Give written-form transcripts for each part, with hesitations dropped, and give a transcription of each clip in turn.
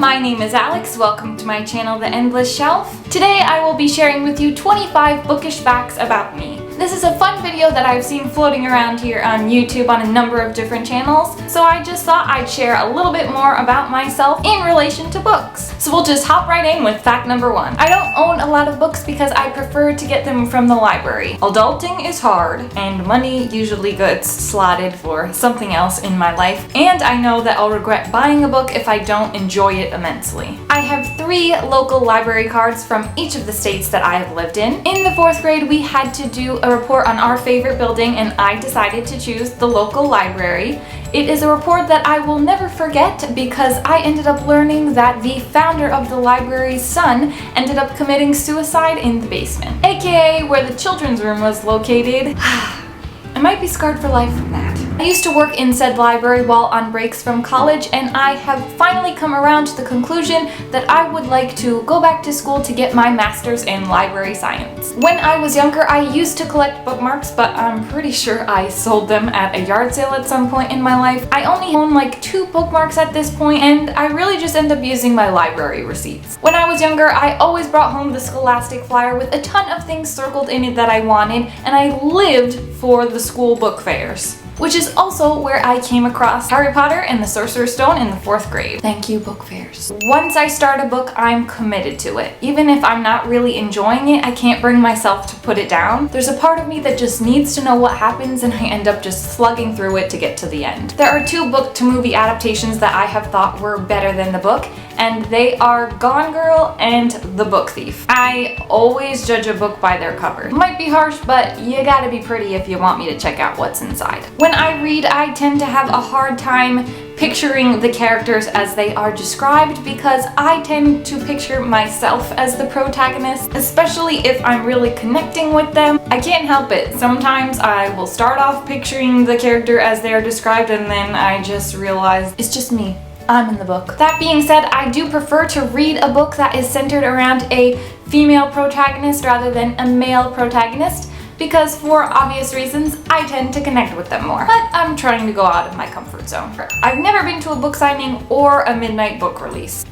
my name is Alex. Welcome to my channel, The Endless Shelf. Today I will be sharing with you 25 bookish facts about me. This is a fun video that I've seen floating around here on YouTube on a number of different channels, so I just thought I'd share a little bit more about myself in relation to books. So we'll just hop right in with fact number 1. I don't own a lot of books because I prefer to get them from the library. Adulting is hard, and money usually gets slotted for something else in my life, and I know that I'll regret buying a book if I don't enjoy it immensely. I have 3 local library cards from each of the states that I have lived in. In the 4th grade, we had to do a report on our favorite building, and I decided to choose the local library. It is a report that I will never forget because I ended up learning that the founder of the library's son ended up committing suicide in the basement, aka where the children's room was located. I might be scarred for life from that. I used to work in said library while on breaks from college, and I have finally come around to the conclusion that I would like to go back to school to get my master's in library science. When I was younger, I used to collect bookmarks, but I'm pretty sure I sold them at a yard sale at some point in my life. I only own like 2 bookmarks at this point, and I really just end up using my library receipts. When I was younger, I always brought home the Scholastic flyer with a ton of things circled in it that I wanted, and I lived for the school book fairs, which is also where I came across Harry Potter and the Sorcerer's Stone in the 4th grade. Thank you, book fairs. Once I start a book, I'm committed to it. Even if I'm not really enjoying it, I can't bring myself to put it down. There's a part of me that just needs to know what happens, and I end up just slugging through it to get to the end. There are 2 book-to-movie adaptations that I have thought were better than the book, and they are Gone Girl and The Book Thief. I always judge a book by their cover. Might be harsh, but you gotta be pretty if you want me to check out what's inside. When I read, I tend to have a hard time picturing the characters as they are described because I tend to picture myself as the protagonist, especially if I'm really connecting with them. I can't help it. Sometimes I will start off picturing the character as they are described, and then I just realize it's just me. I'm in the book. That being said, I do prefer to read a book that is centered around a female protagonist rather than a male protagonist, because for obvious reasons, I tend to connect with them more. But I'm trying to go out of my comfort zone. I've never been to a book signing or a midnight book release.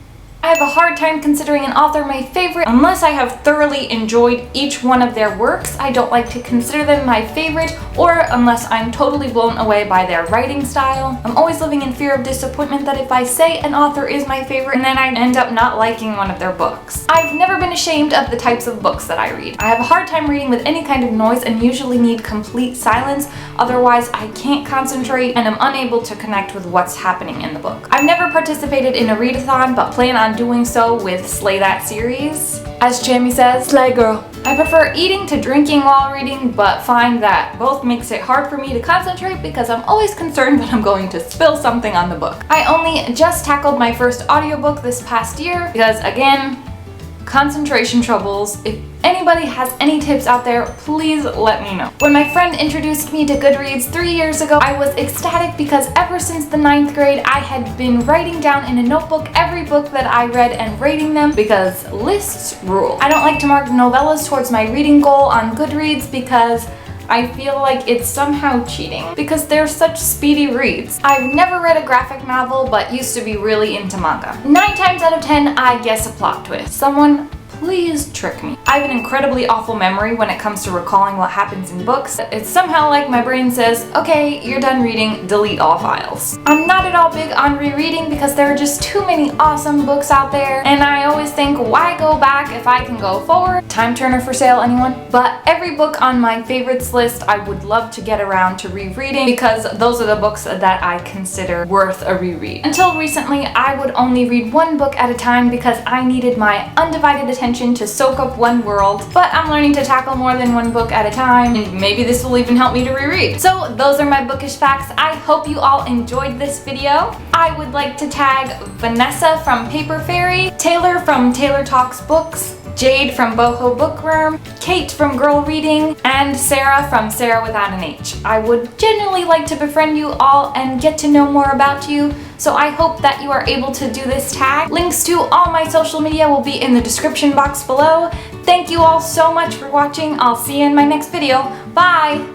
I have a hard time considering an author my favorite unless I have thoroughly enjoyed each one of their works. I don't like to consider them my favorite, or unless I'm totally blown away by their writing style. I'm always living in fear of disappointment that if I say an author is my favorite and then I end up not liking one of their books. I've never been ashamed of the types of books that I read. I have a hard time reading with any kind of noise and usually need complete silence, otherwise I can't concentrate and am unable to connect with what's happening in the book. I've never participated in a readathon, but plan on doing so with Slay That series. As Chammy says, slay girl. I prefer eating to drinking while reading, but find that both makes it hard for me to concentrate because I'm always concerned that I'm going to spill something on the book. I only just tackled my first audiobook this past year because, again, concentration troubles. If anybody has any tips out there, please let me know. When my friend introduced me to Goodreads 3 years ago, I was ecstatic because ever since the 9th grade, I had been writing down in a notebook every book that I read and rating them because lists rule. I don't like to mark novellas towards my reading goal on Goodreads because I feel like it's somehow cheating because they're such speedy reads. I've never read a graphic novel but used to be really into manga. 9 times out of 10, I guess a plot twist. Someone please trick me. I have an incredibly awful memory when it comes to recalling what happens in books. It's somehow like my brain says, okay, you're done reading, delete all files. I'm not at all big on rereading because there are just too many awesome books out there, and I always think, why go back if I can go forward? Time Turner for sale, anyone? But every book on my favorites list I would love to get around to rereading because those are the books that I consider worth a reread. Until recently, I would only read 1 book at a time because I needed my undivided attention to soak up one world, but I'm learning to tackle more than 1 book at a time, and maybe this will even help me to reread. So those are my bookish facts. I hope you all enjoyed this video. I would like to tag Vanessa from Paper Fairy, Taylor from Taylor Talks Books, Jade from Boho Bookworm, Kate from Girl Reading, and Sarah from Sarah Without an H. I would genuinely like to befriend you all and get to know more about you, so I hope that you are able to do this tag. Links to all my social media will be in the description box below. Thank you all so much for watching. I'll see you in my next video. Bye!